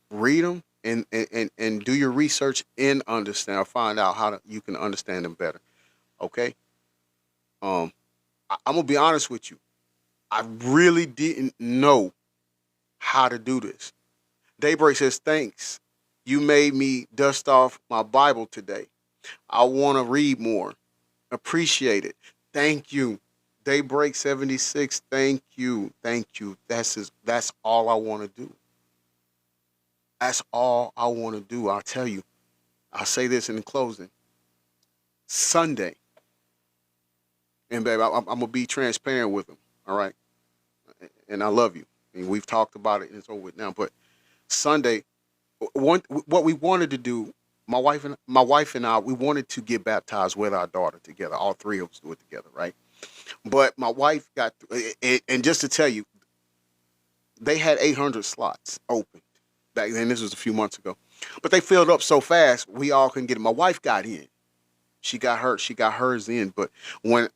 read them and do your research and understand, or find out how you can understand them better. Okay? I'm going to be honest with you. I really didn't know how to do this. Daybreak says, thanks. You made me dust off my Bible today. I want to read more. Appreciate it. Thank you. Daybreak 76. Thank you. Thank you. That's all I want to do. That's all I want to do. I'll tell you. I'll say this in closing. Sunday, and babe, I'm gonna be transparent with them. All right, and I love you. And we've talked about it, and it's over with now. But Sunday, what we wanted to do, my wife and I, we wanted to get baptized with our daughter together. All three of us do it together, right? But my wife got, and just to tell you, they had 800 slots open back then. This was a few months ago, but they filled up so fast we all couldn't get it. My wife got in. She got hers in. But when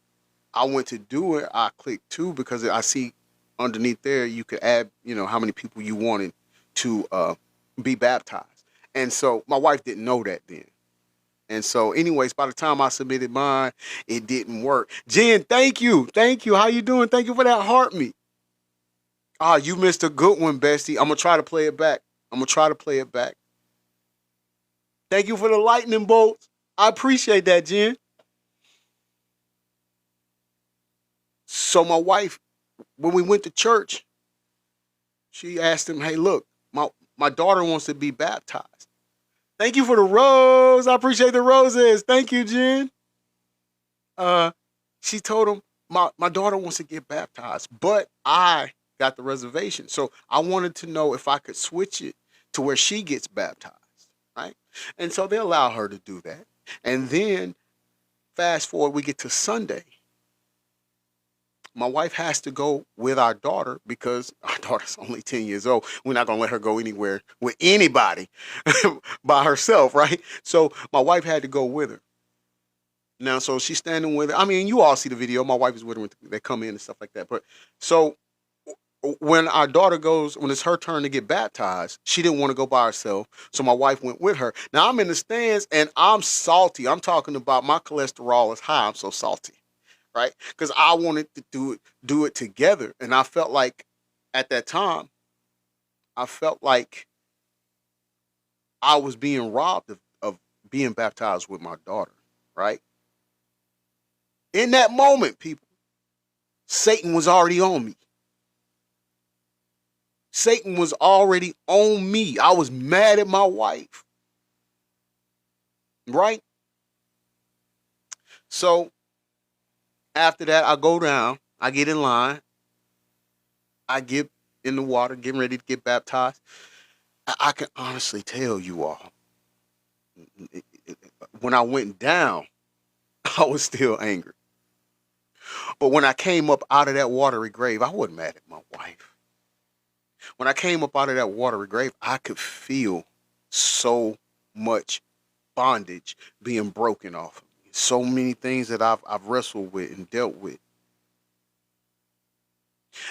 I went to do it, I clicked two because I see underneath there you could add, how many people you wanted to be baptized. And so my wife didn't know that then. And so, anyways, by the time I submitted mine, it didn't work. Jen, thank you. Thank you. How you doing? Thank you for that heart me. Ah, you missed a good one, bestie. I'm going to try to play it back. Thank you for the lightning bolts. I appreciate that, Jen. So my wife, when we went to church, she asked him, hey, look, my daughter wants to be baptized. Thank you for the rose. I appreciate the roses. Thank you, Jen. She told him, my daughter wants to get baptized, but I got the reservation. So I wanted to know if I could switch it to where she gets baptized, right? And so they allow her to do that. And then fast forward, we get to Sunday. My wife has to go with our daughter because our daughter's only 10 years old. We're not going to let her go anywhere with anybody by herself, right? So my wife had to go with her. Now, so she's standing with her. I mean, you all see the video. My wife is with her when they come in and stuff like that. But so when our daughter goes, when it's her turn to get baptized, she didn't want to go by herself. So my wife went with her. Now I'm in the stands and I'm salty. I'm talking about my cholesterol is high. I'm so salty, right? Because I wanted to do it together. And I felt like at that time, I felt like I was being robbed of being baptized with my daughter, right? In that moment, people, Satan was already on me. Satan was already on me. I was mad at my wife. Right? So after that, I go down. I get in line. I get in the water, getting ready to get baptized. I can honestly tell you all, when I went down, I was still angry. But when I came up out of that watery grave, I wasn't mad at my wife. When I came up out of that watery grave, I could feel so much bondage being broken off of me. So many things that I've wrestled with and dealt with.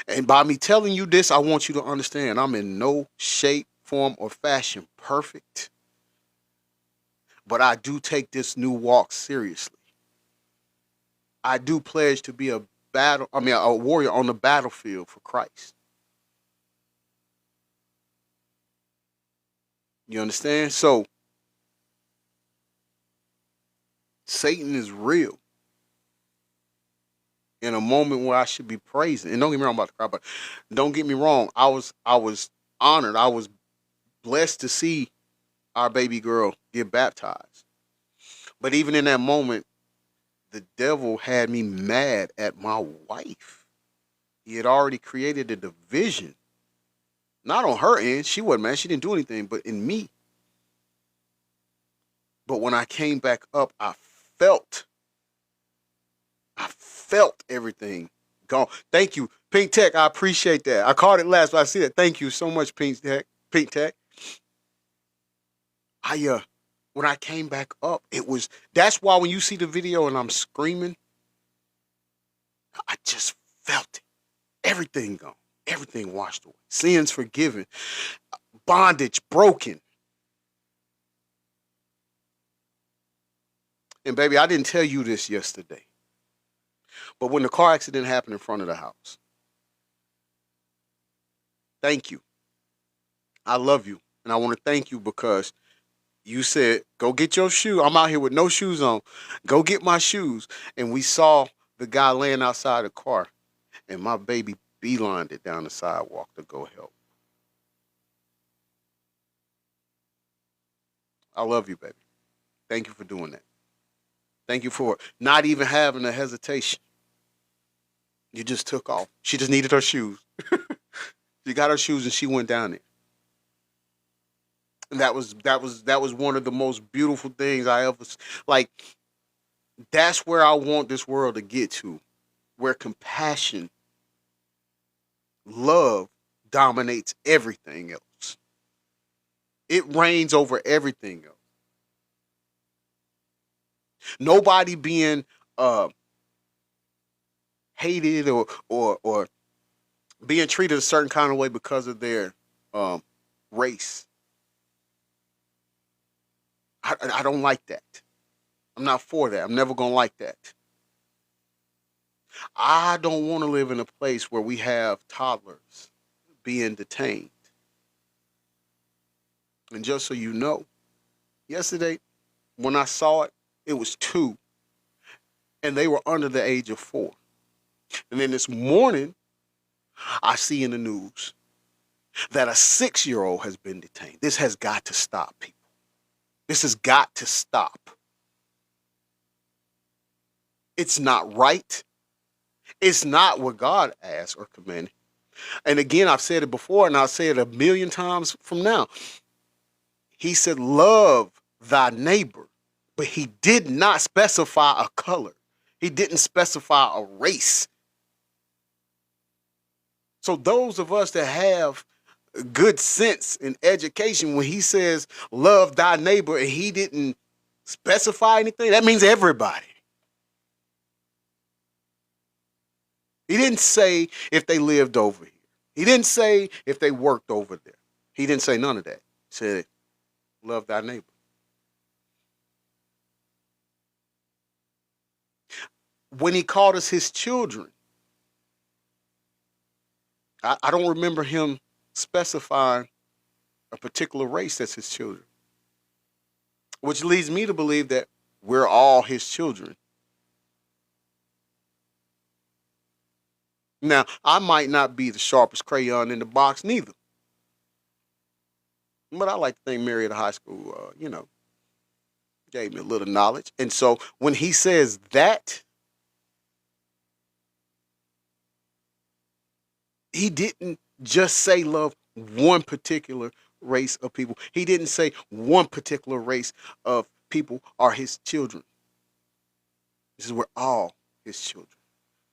And by me telling you this, I want you to understand I'm in no shape, form, or fashion perfect. But I do take this new walk seriously. I do pledge to be a warrior on the battlefield for Christ. You understand? So, Satan is real. In a moment where I should be praising, and don't get me wrong about the crowd, but don't get me wrong, I was honored. I was blessed to see our baby girl get baptized. But even in that moment, the devil had me mad at my wife. He had already created a division. Not on her end. She wasn't mad. She didn't do anything. But in me. But when I came back up, I felt everything gone. Thank you, Pink Tech. I appreciate that. I caught it last, but I see that. Thank you so much, Pink Tech. When I came back up, that's why when you see the video and I'm screaming, I just felt it. Everything gone. Everything washed away. Sins forgiven. Bondage broken. And baby, I didn't tell you this yesterday. But when the car accident happened in front of the house, thank you. I love you. And I want to thank you because You said, go get your shoe. I'm out here with no shoes on. Go get my shoes. And we saw the guy laying outside the car. And my baby beelined it down the sidewalk to go help. I love you, baby. Thank you for doing that. Thank you for not even having a hesitation. You just took off. She just needed her shoes. She got her shoes and she went down there. And that was one of the most beautiful things I ever, like, that's where I want this world to get to, where compassion, love dominates everything else. It reigns over everything else. Nobody being hated or being treated a certain kind of way because of their race. I don't like that. I'm not for that. I'm never going to like that. I don't want to live in a place where we have toddlers being detained. And just so you know, yesterday when I saw it, it was 2. And they were under the age of 4. And then this morning, I see in the news that a 6-year-old has been detained. This has got to stop, people. This has got to stop. It's not right. It's not what God asked or commanded. And again, I've said it before, and I'll say it a million times from now. He said, love thy neighbor, but he did not specify a color. He didn't specify a race. So those of us that have good sense and education, when he says love thy neighbor and he didn't specify anything, that means everybody. He didn't say if they lived over here. He didn't say if they worked over there. He didn't say none of that. He said love thy neighbor. When he called us his children, I don't remember him specifying a particular race as his children, which leads me to believe that we're all his children. Now, I might not be the sharpest crayon in the box neither, but I like to think Marietta High School, gave me a little knowledge. And so when he says that, he didn't just say love one particular race of people. He didn't say one particular race of people are his children. This is we're all his children.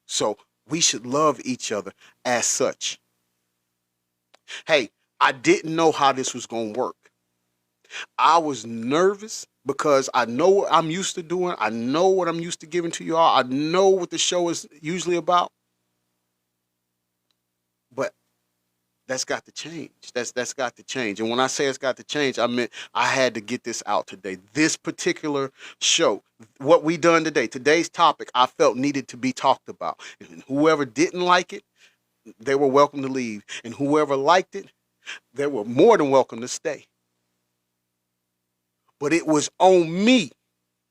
So we should love each other as such. Hey, I didn't know how this was going to work. I was nervous because I know what I'm used to doing. I know what I'm used to giving to you all. I know what the show is usually about. But that's got to change. That's got to change. And when I say it's got to change, I meant I had to get this out today. This particular show, what we done today, today's topic, I felt needed to be talked about. And whoever didn't like it, they were welcome to leave. And whoever liked it, they were more than welcome to stay. But it was on me.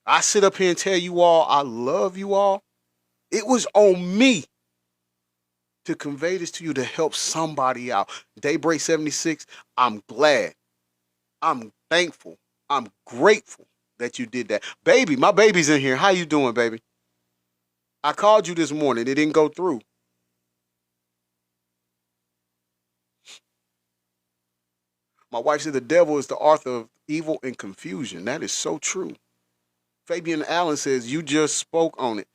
I sit up here and tell you all I love you all. It was on me to convey this to you to help somebody out. Daybreak 76, I'm glad. I'm thankful. I'm grateful that you did that. Baby, my baby's in here. How you doing, baby? I called you this morning. It didn't go through. My wife said the devil is the author of evil and confusion. That is so true. Fabian Allen says you just spoke on it.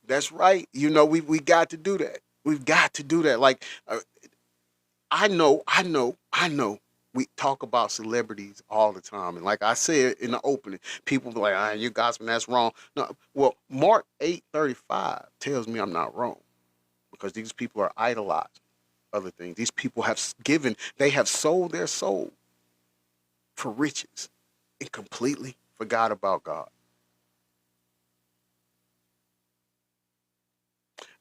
That's right. We got to do that. We've got to do that. Like, I know. We talk about celebrities all the time. And like I said in the opening, people be like, you gossiping, that's wrong. No, well, Mark 8:35 tells me I'm not wrong. Because these people are idolizing other things. These people they have sold their soul for riches and completely forgot about God.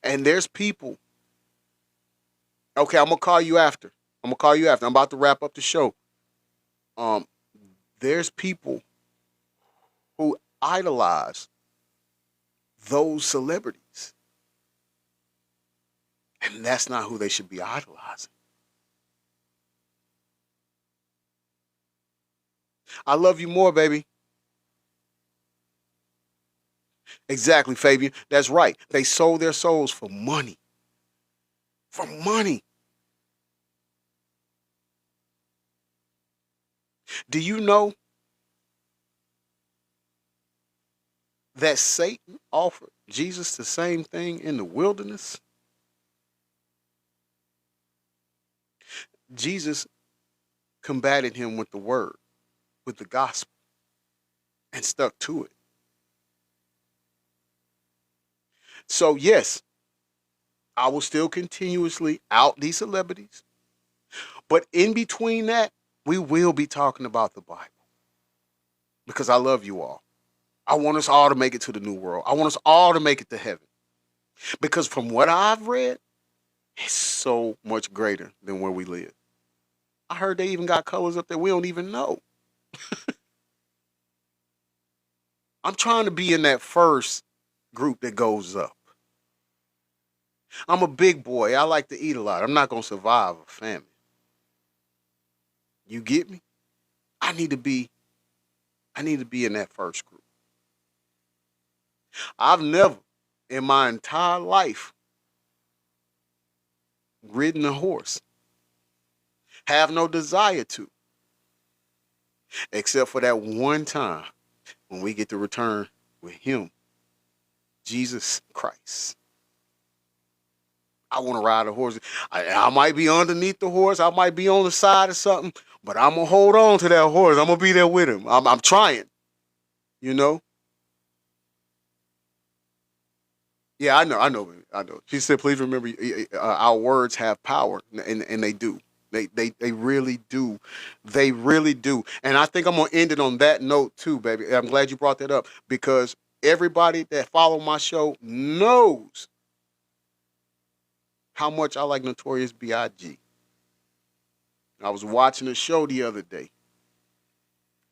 And there's people. Okay, I'm going to call you after. I'm about to wrap up the show. there's people who idolize those celebrities. And that's not who they should be idolizing. I love you more, baby. Exactly, Fabian. That's right. They sold their souls for money. For money. Do you know that Satan offered Jesus the same thing in the wilderness? Jesus combated him with the word, with the gospel, and stuck to it. So yes, I will still continuously out these celebrities. But in between that, we will be talking about the Bible. Because I love you all. I want us all to make it to the new world. I want us all to make it to heaven. Because from what I've read, it's so much greater than where we live. I heard they even got colors up there we don't even know. I'm trying to be in that first group that goes up. I'm a big boy. I like to eat a lot. I'm not going to survive a famine. You get me? I need to be in that first group. I've never in my entire life ridden a horse. Have no desire to. Except for that one time when we get to return with him, Jesus Christ. I want to ride a horse. I might be underneath the horse. I might be on the side of something, but I'm going to hold on to that horse. I'm going to be there with him. I'm trying, you know? Yeah, I know. She said, please remember our words have power, and they do. They really do. They really do. And I think I'm going to end it on that note too, baby. I'm glad you brought that up because everybody that follow my show knows how much I like Notorious B.I.G. I was watching a show the other day.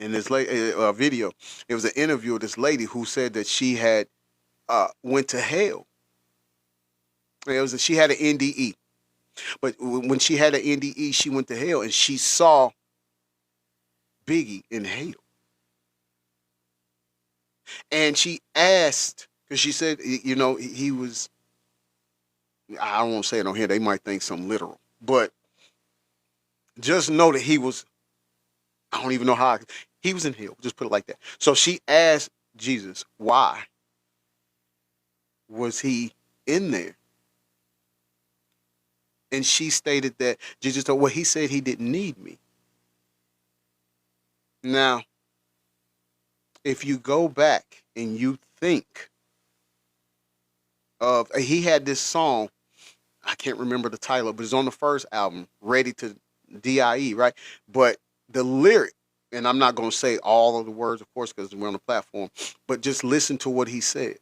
In this video, it was an interview of this lady who said that she had went to hell. She had an NDE. But when she had an NDE, she went to hell and she saw Biggie in hell. And she asked, because she said, you know, he was, I don't want to say it on here, they might think something literal. But just know that he was, I don't even know how, he was in hell. Just put it like that. So she asked Jesus, why was he in there? And she stated that Jesus told, well, he said he didn't need me. Now, if you go back and you think of, he had this song, I can't remember the title, but it's on the first album, Ready to Die, right? But the lyric, and I'm not going to say all of the words, of course, because we're on the platform, but just listen to what he said.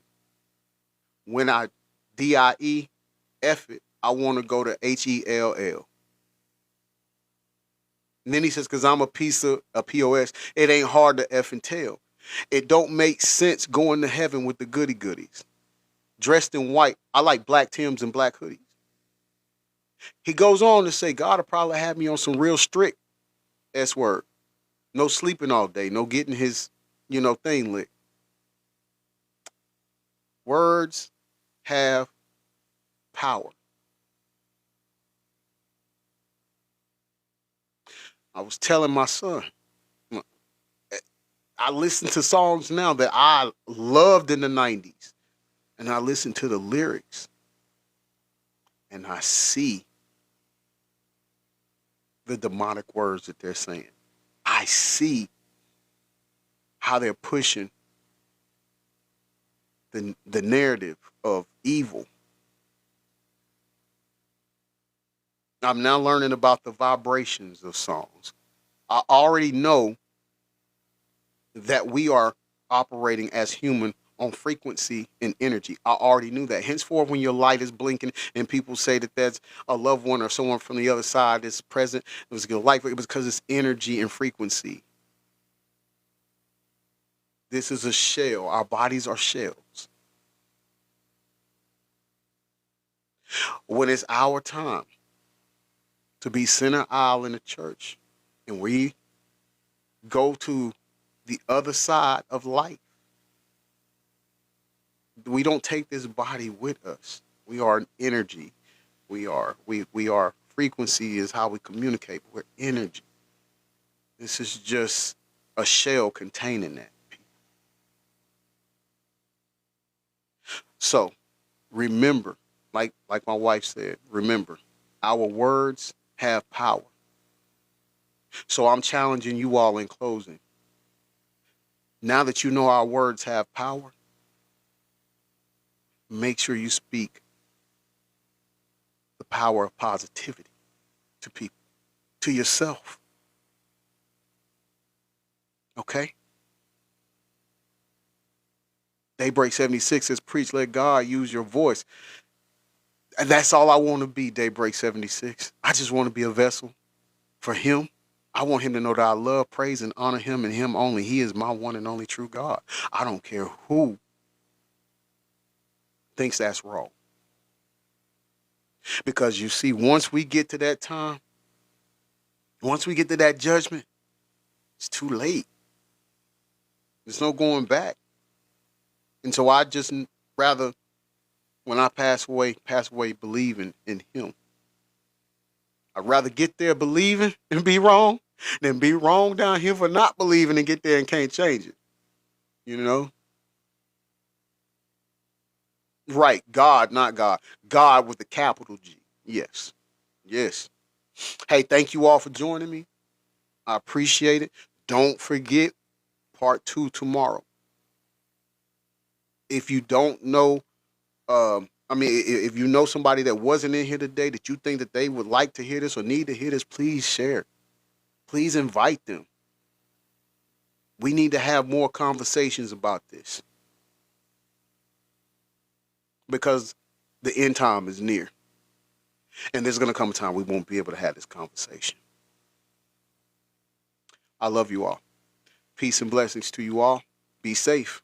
When I D-I-E, F it, I want to go to H-E-L-L. And then he says, because I'm a piece of a POS, it ain't hard to F and tell. It don't make sense going to heaven with the goody goodies. Dressed in white, I like black Timbs and black hoodies. He goes on to say, God will probably have me on some real strict S-word. No sleeping all day, no getting his, thing lit. Words have power. I was telling my son, I listen to songs now that I loved in the 90s. And I listen to the lyrics. And I see the demonic words that they're saying. I see how they're pushing the narrative of evil. I'm now learning about the vibrations of songs. I already know that we are operating as human on frequency and energy. I already knew that. Henceforth, when your light is blinking and people say that that's a loved one or someone from the other side that's present, it was your life, it was because it's energy and frequency. This is a shell. Our bodies are shells. When it's our time to be center aisle in the church and we go to the other side of life, we don't take this body with us. We are an energy. We are frequency is how we communicate. We're energy. This is just a shell containing that. So remember, like my wife said, remember, our words have power. So I'm challenging you all in closing. Now that you know our words have power, make sure you speak the power of positivity to people, to yourself. Okay? Daybreak 76 says, preach, let God use your voice. And that's all I want to be, Daybreak 76. I just want to be a vessel for him. I want him to know that I love, praise, and honor him and him only. He is my one and only true God. I don't care who thinks that's wrong. Because you see, once we get to that time, once we get to that judgment, it's too late. There's no going back. And so I just rather, when I pass away believing in him. I'd rather get there believing and be wrong than be wrong down here for not believing and get there and can't change it. You know? Right. God, not God. God with the capital G. Yes. Yes. Hey, thank you all for joining me. I appreciate it. Don't forget part 2 tomorrow. If you don't know, if you know somebody that wasn't in here today that you think that they would like to hear this or need to hear this, please share. Please invite them. We need to have more conversations about this because the end time is near. And there's going to come a time we won't be able to have this conversation. I love you all. Peace and blessings to you all. Be safe.